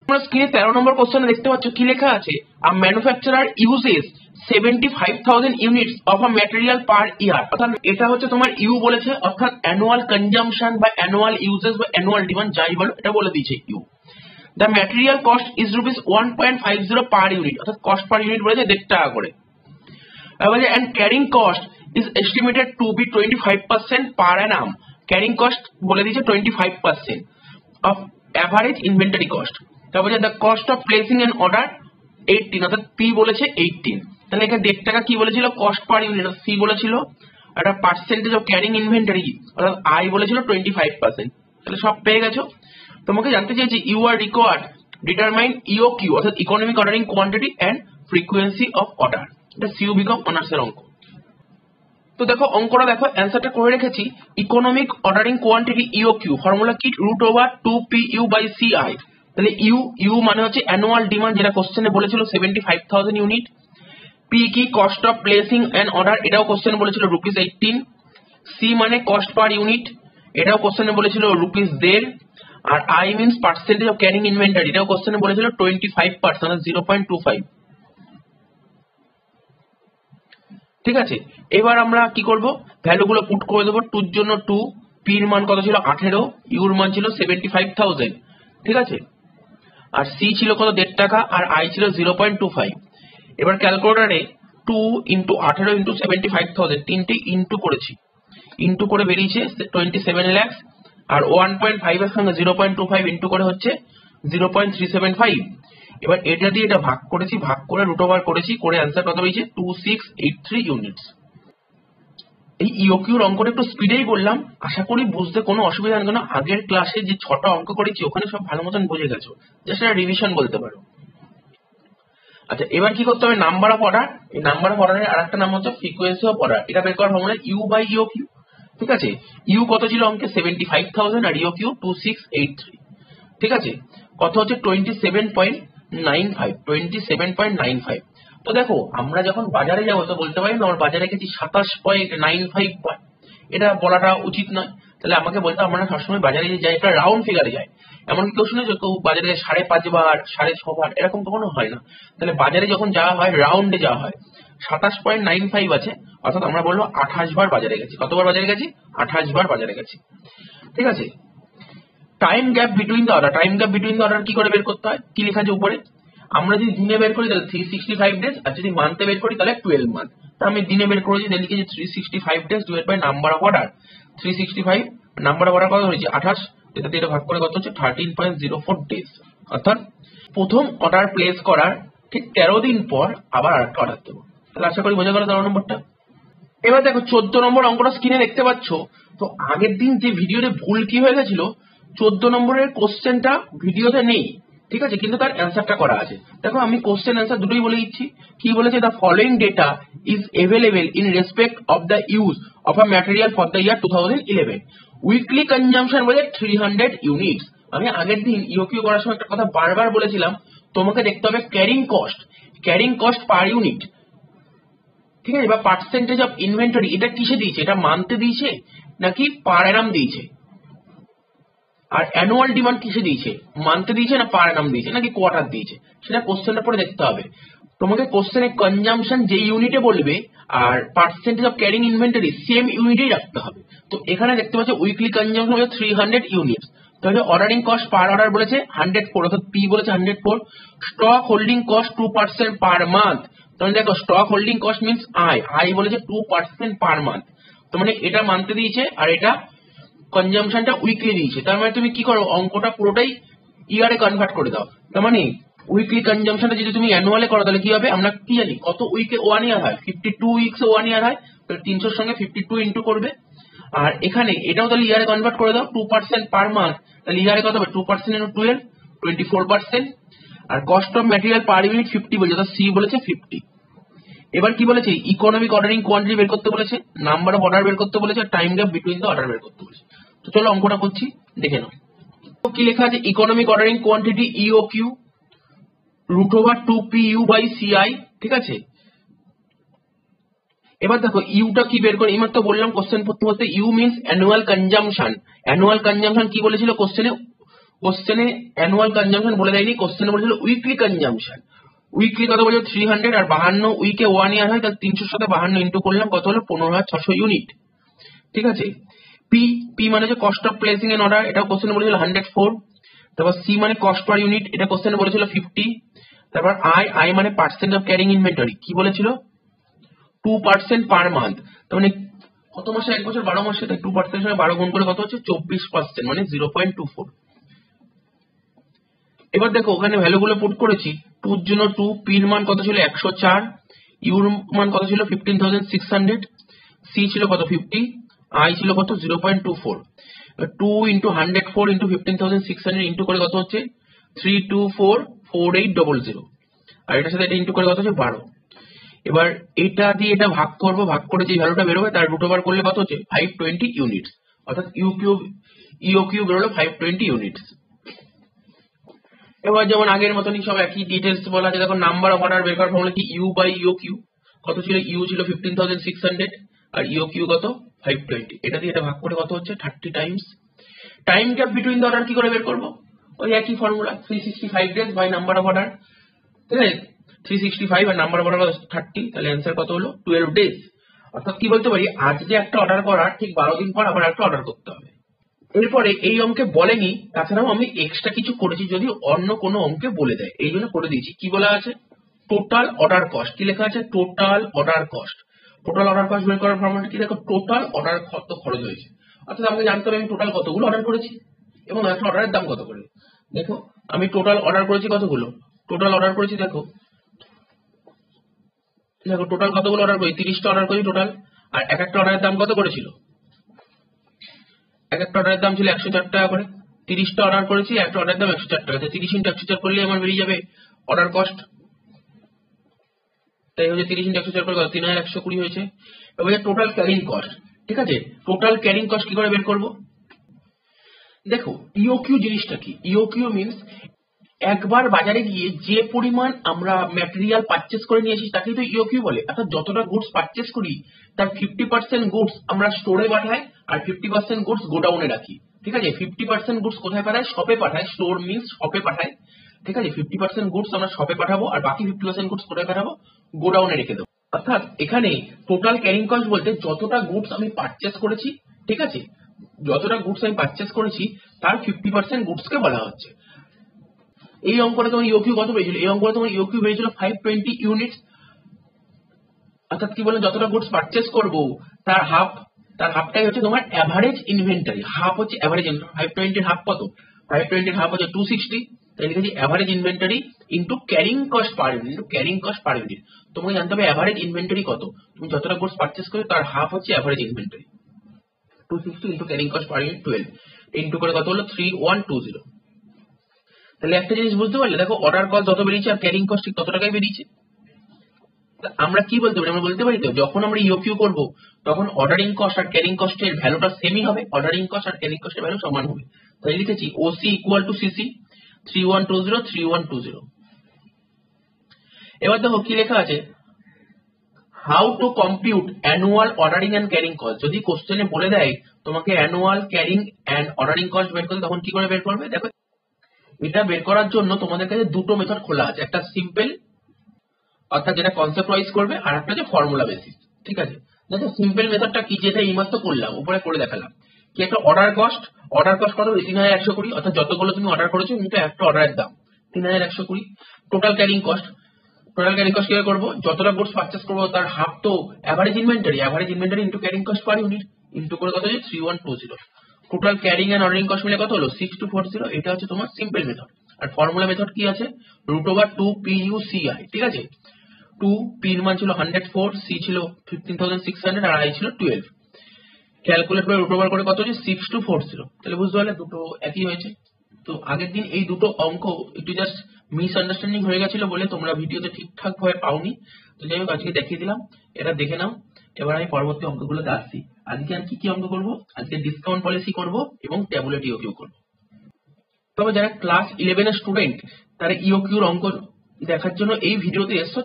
তোমরা স্ক্রিনে 13 নম্বর কোশ্চেনে দেখতে পাচ্ছ কি লেখা আছে, a manufacturer uses 75,000 units of a material per year. অর্থাৎ এটা হচ্ছে তোমার ইউ বলেছে, অর্থাৎ অ্যানুয়াল কনজাম্পশন বা অ্যানুয়াল ইউজেস বা অ্যানুয়াল ডিমান্ড যাই বলো এটা বলে দিয়েছে U. The material cost is rupees 1.50 per unit, অর্থাৎ কস্ট পার ইউনিট বলেছে 1.5 টাকা করে। and carrying cost is estimated to be 25% per annum. Carrying cost বলে দিয়েছে 25% of average inventory cost। তারপরে the cost of placing an order 18, অর্থাৎ P বলেছে 18। তাহলে এখানে 1.5 টাকা কি বলেছিল কস্ট পার ইউনিট, C বলেছিল একটা পার্সেন্টেজ অফ ক্যারিং ইনভেন্টরি, অর্থাৎ I বলেছিল 25%। তাহলে সব পেয়ে গেছো। তোমাকে জানতে চাইছি you are required determine EOQ, অর্থাৎ economic ordering quantity and frequency of order. এটা সিউ বিকম অনার্সের অঙ্ক। তো দেখো অঙ্কটা দেখো, অ্যান্সারটা করে রেখেছি। Economic ordering quantity EOQ formula কি, √2PU/CI। তাহলে ইউ মানে হচ্ছে অ্যানুয়াল ডিমান্ড, যেটা কোশ্চেনে বলেছিল 75,000 ইউনিট। পি কি, cost of placing N order, এটাও কোশ্চেনে বলেছিল ₹18। সি মানে কস্ট পার ইউনিট, এটাও কোশ্চেনে বলেছিল ₹1.5। আর I means percentage of carrying inventory, এটাও কোশ্চেনে বলেছিল 25%, 0.25। ঠিক আছে, এবার আমরা কি করব, ভ্যালুগুলো পুট করে দেবো। 2 এর জন্য 2, পি এর মান কত ছিল 18, ইউর মান ছিল 75,000। ঠিক আছে, আর সি ছিল কত 1.5 টাকা, আর আই ছিল 0.25। এবার ক্যালকুলেটরে 2 × 18 × 75,000 তিনটে ইন্টু করেছি, ইন্টু করে বেরিয়েছে 27 লাখ। আর 1.5 এর সঙ্গে 0.25 ইন্টু করে হচ্ছে 0.375। এবার এটা দিয়ে এটা ভাগ করেছি, ভাগ করে √ওভার করেছি, করে অ্যান্সার কত হয়েছে 2683 ইউনিটস। এই ইওকিউর অঙ্কটা একটু স্পিডেই বললাম, আশা করি বুঝতে কোনো অসুবিধা নেই, কারণ আগের ক্লাসে যে 6টা অঙ্ক করেছি ওখানে সব ভালো মতন বুঝে গেছো, জাস্ট একটা রিভিশন বলতে পারো। আচ্ছা, এবার কি করতে হবে, নাম্বার অফ অর্ডার। এই নাম্বার অফ অর্ডারের আরেকটা নাম হচ্ছে ফ্রিকোয়েন্সি অফ অর্ডার। এটা বের করার ফর্মুলা U/EOQ। ঠিক আছে, ইউ কত ছিল অঙ্কে 75,000 আর ইওকিউ 2683। ঠিক আছে, কত হচ্ছে 27.95। তো দেখো আমরা যখন বাজারে যাবো তো বলতে পারি না আমার বাজারে গেছি 27.95 পয়েন্ট, এটা বলাটা উচিত নয়। তাহলে আমাকে বলতে আমরা সবসময় বাজারে যাই একটা রাউন্ড ফিগারে যাই। এমন কেউ শুনেছো কেউ বাজারে 5.5 বার 6.5 বার, এরকম কখনো হয় না। তাহলে বাজারে যখন যাওয়া হয় রাউন্ডে যাওয়া হয়। 27.95 আছে, অর্থাৎ আমরা বলবো 28 বার বাজারে গেছি। কতবার বাজারে গেছি, 28 বার বাজারে গেছি। ঠিক আছে, time gap between the order. Time gap between the order কি করে বের করতে হয়, কি লেখা আছে উপরে, আমরা যদি দিনে বের করি তাহলে 365 ডেজ, আর যদি মান্থে বের করি তাহলে 12 মান্থ। তা আমি দিনে বের করেছি, তাহলে লিখেছি 365 days divide by number of order. 365 number of order কত হয়েছে 28, এটাতে এটা ভাগ করে কত হচ্ছে 13.04 ডেজ। অর্থাৎ প্রথম অর্ডার প্লেস করার ঠিক 13 দিন পর আবার আরেকটা অর্ডার দেবো। তাহলে আশা করি বোঝা গেল 13 নম্বরটা। এবার দেখো 14 নম্বর অঙ্কটা স্ক্রিনে দেখতে পাচ্ছ। তো আগের দিন যে ভিডিওতে ভুল কি হয়ে গেছিল, 14 নম্বরের কোশ্চেনটা ভিডিওতে নেই। ঠিক আছে, কিন্তু তার অ্যান্সারটা করা আছে। দেখো আমি কোশ্চেন অ্যান্সার দুটোই বলে দিচ্ছি। কি বলেছে, the following data is available in respect of the use of a material for the year 2011। Weekly consumption বলে 300 ইউনিটস। আমি আগের দিন ইওকিউ করার সময় একটা কথা বারবার বলেছিলাম, তোমাকে দেখতে হবে ক্যারিং কস্ট পার ইউনিট। ঠিক আছে, বা পার্সেন্টেজ অফ ইনভেন্টরি, এটা কিসে দিয়েছে, এটা মান্থে দিয়েছে নাকি পার অ্যানাম দিয়েছে। আর অ্যানুয়াল ডিমান্ড কিসে দিয়েছে, মান্থে দিয়েছে না পার অ্যানাম দিয়েছে নাকি কোয়ার্টার দিয়েছে, সেটা কোশ্চেনটা পরে দেখতে হবে। তোমাকে কোশ্চেনে কনজাম্পশন যে ইউনিটে বলবে আর percentage of carrying inventory same ইউনিটেই রাখতে হবে। তো এখানে দেখতে পাচ্ছ উইকলি কনজাম্পশন হচ্ছে 300 ইউনিটস। তাহলে অর্ডারিং কস্ট পার অর্ডার বলেছে 104, অর্থাৎ পি বলেছে 104। Stock holding cost 2% per month. তাহলে দেখো stock holding cost means I বলেছে 2% পার মান্থ। তো মানে এটা মান্থে দিয়েছে আর এটা কনজাম্পশনটা উইকলি দিয়েছে। তার মানে তুমি কি করো, অঙ্কটা পুরোটাই ইয়ারে কনভার্ট করে দাও। তার মানে উইকলি কনজাম্পশনটা যদি তুমি অ্যানুয়ালে করো তাহলে কি হবে, আমরা কি জানি কত উইকে 1 ইয়ার হয়, 52 উইকস 1 ইয়ার হয়। তাহলে 300 এর সঙ্গে 52 ইন্টু করবে। আর এখানে এটাও তাহলে ইয়ারে কনভার্ট করে দাও, 2% পার মান্থ। তাহলে ইয়ারে কত হবে, 2% ইন্টু 12 24%। আর cost of material per unit 50 বলেছে, অর্থাৎ সি বলেছে 50। এবার কি বলেছে, ইকোনমিক অর্ডারিং কোয়ান্টিটি বের করতে বলেছে, নাম্বার অফ অর্ডার বের করতে বলেছে, time gap between the order বের করতে বলেছে। তো চলো অঙ্কটা করছি, দেখে নাও। কি লেখা আছে, ইকোনমিক অর্ডারিং কোয়ান্টিটি ইওকিউ √2PU/CI। ঠিক আছে, এবার দেখো ইউটা কি বের করে, এইমাত্র বললাম কোশ্চেন পড়তে পড়তে, you means annual consumption. Annual consumption কি বলেছিল কোশ্চেনে, কোশ্চেনে অ্যানুয়াল কনজাম্পশন বলে দেয়নি, কোশ্চেনে বলেছিল উইকলি কনজাম্পশন। উইকলি কত বলেছিল 300, আর 52 উইকে 1 ইয়ার হয়, তাহলে 300 সাথে 52 ইন্টু করলাম, কত হলো 15,600 ইউনিট। ঠিক আছে। পি, পি মানে হচ্ছে cost of placing N order, এটা কোশ্চেনে বলেছিল 104। তারপর সি মানে কস্ট পার ইউনিট, এটা কোশ্চেনে বলেছিল 50। তারপর আই, আই মানে পার্সেন্ট অফ ক্যারিং ইনভেন্টরি, কি বলেছিল 2% পার মান্থ। তার মানে কত মাসে, 1 বছর 12 মাসে, তাই 2% সঙ্গে 12 গুণ করে কত হচ্ছে 24%, মানে 0.24। এবার দেখো ওখানে ভ্যালু গুলো পুট করেছি। 2 এর জন্য 2, পির মান কত ছিল 104, ইউর মান কত ছিল 15,600, সি ছিল কত 50, আই ছিল কত 0.24। 2 ইন্টু 104 ইন্টু 15,600 ইন্টু করে কত হচ্ছে 324,4800, আর এটার সাথে এটা ইন্টু করে কত হচ্ছে 12। এবার এটা দিয়ে এটা ভাগ করবো, ভাগ করে যে ভ্যালুটা বেরোবে তার রুট ওভার করলে কত হচ্ছে 520 ইউনিটস, অর্থাৎ ইউ কিউব বেরোলো 520 ইউনিটস। এবার যেমন আগের মতনই সব একই ডিটেলস বলা আছে। দেখো নাম্বার অফ অর্ডার বের করার ফর্মুলা কি, ইউ বাই ইউ কিউ, কত ছিল ইউ ছিল 15,600 আর ইউ কিউ কত 520, এটা দিয়ে এটা ভাগ করে কত হচ্ছে 30 times. Time gap between the order কি করে বের করবো, ওই একই formula 365 days by number of order, ঠিক আছে 365 আর নাম্বার অফ অর্ডার 30, তাহলে অ্যান্সার কত হলো 12 ডেজ। অর্থাৎ কি বলতে পারি, আজ যে একটা অর্ডার করার ঠিক 12 দিন পর আবার একটা অর্ডার করতে হবে। এরপরে এই অঙ্কে বলেনি, তাছাড়াও আমি এক্সট্রা কিছু করেছি যদি অন্য কোনো অঙ্কে বলে দেয়, এই জন্য করে দিয়েছি। কি বলা আছে, টোটাল অর্ডার কস্ট, কি লেখা আছে total order cost. Total order cost বের করার ফর্মুলা কি, দেখো টোটাল অর্ডার কত খরচ হয়েছে, অর্থাৎ আমাকে জানতে হবে আমি টোটাল কতগুলো অর্ডার করেছি এবং একটা অর্ডারের দাম কত করে। দেখো আমি টোটাল অর্ডার করেছি কতগুলো, টোটাল অর্ডার করেছি দেখো দেখো টোটাল কতগুলো অর্ডার করি, 30টা অর্ডার করি টোটাল। আর এক একটা অর্ডারের দাম কত করেছিল, এক একটা অর্ডারের দাম ছিল 104 টাকা করে। 30টা অর্ডার করেছি, একটা অর্ডারের দাম 104 টাকা, 30 ইন্টু 104 করলে আমার বেরিয়ে যাবে অর্ডার কস্ট, তাই হচ্ছে 30 ইন্টু 104 করে 3120 হয়েছে। এবার টোটাল ক্যারিং কস্ট, ঠিক আছে টোটাল ক্যারিং কস্ট কি করে বের করবো, দেখো ইওকিউ জিনিসটা কি, ইওকিউ মিনস একবার বাজারে গিয়ে যে পরিমাণ আমরা ম্যাটেরিয়াল পারচেস করে নিয়েছি তাকেই তো ইওকিউ বলে। অর্থাৎ যতটা গুডস পারচেস করি তার 50% গুডস আমরা স্টোরে পাঠাই আর 50% গুডস গোডাউনে রাখি। ঠিক আছে, 50% গুডস কোথায় পাঠায়, শপে পাঠায়, স্টোর মিনস শপে পাঠায়। ঠিক আছে, 50% গুডস আমরা শপে পাঠাবো আর বাকি 50% গুডস কোথায় পাঠাবো, গোডাউনে রেখে দেবো। অর্থাৎ এখানে টোটাল ক্যারিং কস্ট বলতে যতটা গুডস আমি পারচেস করেছি, ঠিক আছে যতটা গুডস আমি পারচেস করেছি তার 50% গুডস কে বলা হচ্ছে। এই অঙ্কটা তোমার ইওকিউ কত পেয়েছিল, এই অঙ্কটা তোমার ইওকিউ পেয়েছিল 520 ইউনিটস। অর্থাৎ কি বলে, যতটা গুডস পারচেস করবো তার হাফটাই হচ্ছে তোমার অ্যাভারেজ ইনভেন্টরি, হাফ হচ্ছে অ্যাভারেজ। 520 এর হাফ কত, 520 এর হাফ হচ্ছে 260, তাই লিখেছি average inventory into carrying cost per unit, into carrying cost per unit. তোমাকে জানতে হবে অ্যাভারেজ ইনভেন্টরি কত, তুমি যতটা গুডস পারচেস করো তার হাফ হচ্ছে average inventory. 260 into carrying cost per unit 12 into করে কত হলো 3120। তাহলে একটা জিনিস বুঝতে পারলে, দেখো অর্ডার কস্ট যত বেরিয়েছে আর ক্যারিং কস্ট ঠিক তত টাকাই বেরিয়েছে। আমরা কি বলতে পারি, আমরা বলতে পারি তো যখন আমরা ইওকিউ করব তখন অর্ডারিং কস্ট আর ক্যারিং কস্টের ভ্যালুটা সেমই হবে, অর্ডারিং কস্ট আর ক্যারিং কস্টের ভ্যালু সমান হবে। তাই লিখেছি ওসি ইকুয়াল টু সিসি 3120 3120। এবার দেখো কি লেখা আছে, how to compute annual ordering and carrying cost. যদি কোশ্চেনে বলে দেয় তোমাকে annual carrying and ordering cost বের করতে, তখন কি করে বের করবে, দেখো এটা বের করার জন্য তোমাদের কাছে দুটো মেথড খোলা আছে, একটা সিম্পল অর্থাৎ যেটা কনসেপ্ট ওয়াইজ করবে, আর একটা যে ফর্মুলা বেসিস। ঠিক আছে, দেখো সিম্পল মেথডটা কি, যেটা এইমাত্র করলাম উপরে করে দেখালাম, কি একটা অর্ডার কস্ট কত 3120, অর্থাৎ যতগুলো তুমি অর্ডার করেছো কিন্তু একটা অর্ডারের দাম 3120। টোটাল ক্যারিং কস্ট কিভাবে করবো, যতটা গুডস পারচেস করবো তার হাফ তো average inventory into carrying cost per unit into করে কত হচ্ছে 3120। Total carrying and ordering cost মিলে কত হলো 6240। এটা হচ্ছে তোমার সিম্পল মেথড। আর ফর্মুলা মেথড কি আছে, √2PUCI। ঠিক আছে, 2 পির মান ছিল 104, সি ছিল 15,600 আর আই ছিল 12। ক্যালকুলেট করে √ওভার করে কত হচ্ছে 6240। তাহলে বুঝতে পারলে দুটো একই হয়েছে। তো আগের দিন এই দুটো অঙ্ক একটু জাস্ট মিসআন্ডারস্ট্যান্ডিং হয়ে গেছিল বলে তোমরা ভিডিওতে ঠিকঠাক ভাবে পাওনি। তো যাই হোক আজকে দেখিয়ে দিলাম, এটা দেখে নাও। এবার আমি পরবর্তী অঙ্কগুলোতে আসছি। আজকে আর কি কি অঙ্ক করবো, আজকে ডিসকাউন্ট পলিসি করবো এবং ট্যাবুলেট ইওকিউ করবো। তবে যারা ক্লাস 11 এর স্টুডেন্ট তারা ইওকিউর অঙ্ক দেখার জন্য এই ভিডিওতে এসছো,